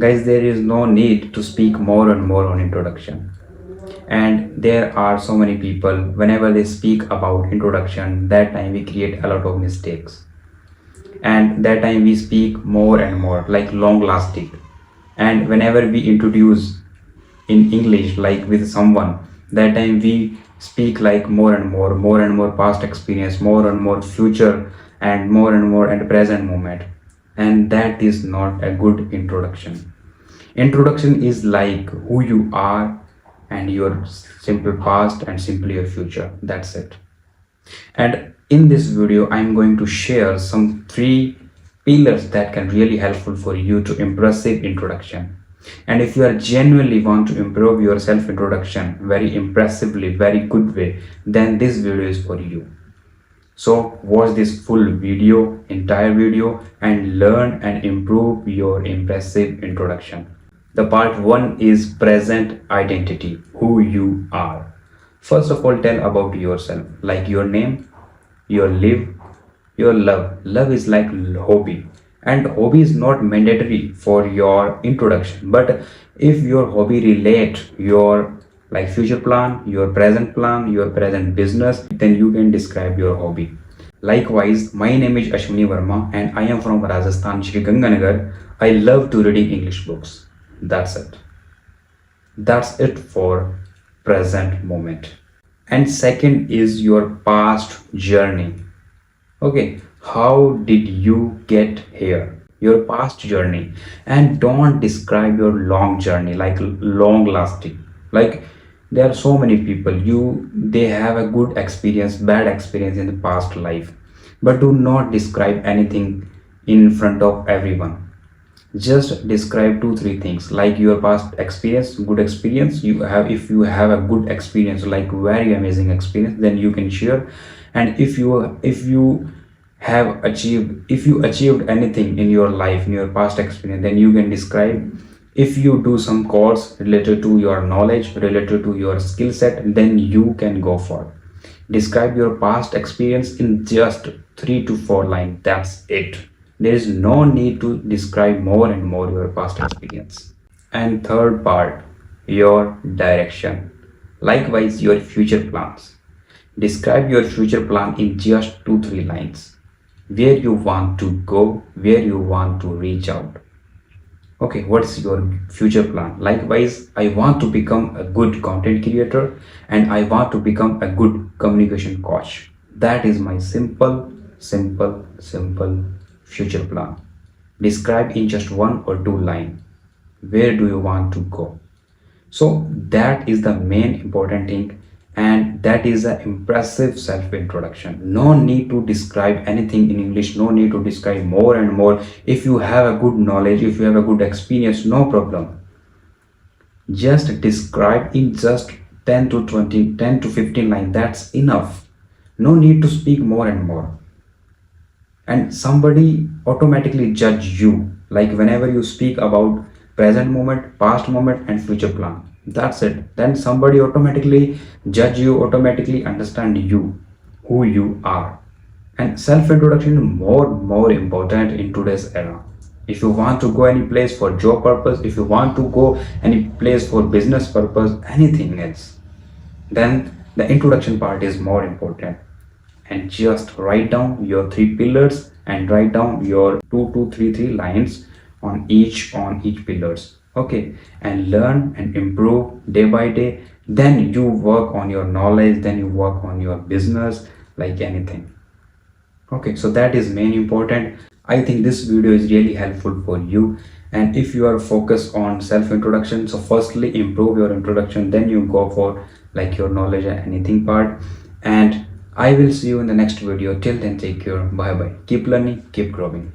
Guys, there is no need to speak more and more on introduction. And there are so many people, whenever they speak about introduction, that time we create a lot of mistakes. And that time we speak more and more, like long lasting. And whenever we introduce in English, like with someone, that time we speak like more and more past experience, more and more future, and more and present moment. And that is not a good introduction. Introduction is like who you are and your simple past and simply your future. That's it. And in this video, I'm going to share some three pillars that can really helpful for you to impressive introduction. And if you are genuinely want to improve your self introduction very impressively, very good way, then this video is for you. So watch this full video, entire video, and learn and improve your impressive introduction. The part 1 is present identity, who you are. First of all, tell about yourself, like your name, your live, your love. Love is like hobby, and hobby is not mandatory for your introduction. But if your hobby relate your like future plan, your present business, then you can describe your hobby. Likewise, my name is Ashwini Verma and I am from Rajasthan, Shri Ganganagar. I love to reading English books. That's it. That's it for present moment. And second is your past journey. Okay, how did you get here? Your past journey. And don't describe your long journey, like long lasting. Like there are so many people, they have a good experience, bad experience in the past life. But do not describe anything in front of everyone. Just describe 2 3 things like your past experience, good experience you have. If you have a good experience, like very amazing experience, then you can share. And if you achieved anything in your life, in your past experience, then you can describe. If you do some course related to your knowledge, related to your skill set, then you can go for describe your past experience in just 3 to 4 lines. That's it. There is no need to describe more and more your past experience. And third part, your direction. Likewise, your future plans. Describe your future plan in just 2 3 lines. Where you want to go, where you want to reach out. Okay, what's your future plan? Likewise, I want to become a good content creator and I want to become a good communication coach. That is my simple future plan. Describe in just 1 or 2 lines. Where do you want to go? So that is the main important thing, and that is an impressive self introduction. No need to describe anything in English, no need to describe more and more. If you have a good knowledge, if you have a good experience, no problem. Just describe in just 10 to 20, 10 to 15 lines. That's enough. No need to speak more and more. And somebody automatically judge you, like whenever you speak about present moment, past moment, and future plan. That's it. Then somebody automatically judge you, automatically understand you, who you are. And self introduction is more important in today's era. If you want to go any place for job purpose, if you want to go any place for business purpose, anything else, then the introduction part is more important. And just write down your 3 pillars and write down your 2 to 3 lines on each pillars. Okay, and learn and improve day by day. Then you work on your knowledge, then you work on your business, like anything. Okay, so that is main important. I think this video is really helpful for you. And if you are focused on self introduction, so firstly improve your introduction, then you go for like your knowledge and anything part. And I will see you in the next video. Till then, take care. Bye bye. Keep learning, keep growing.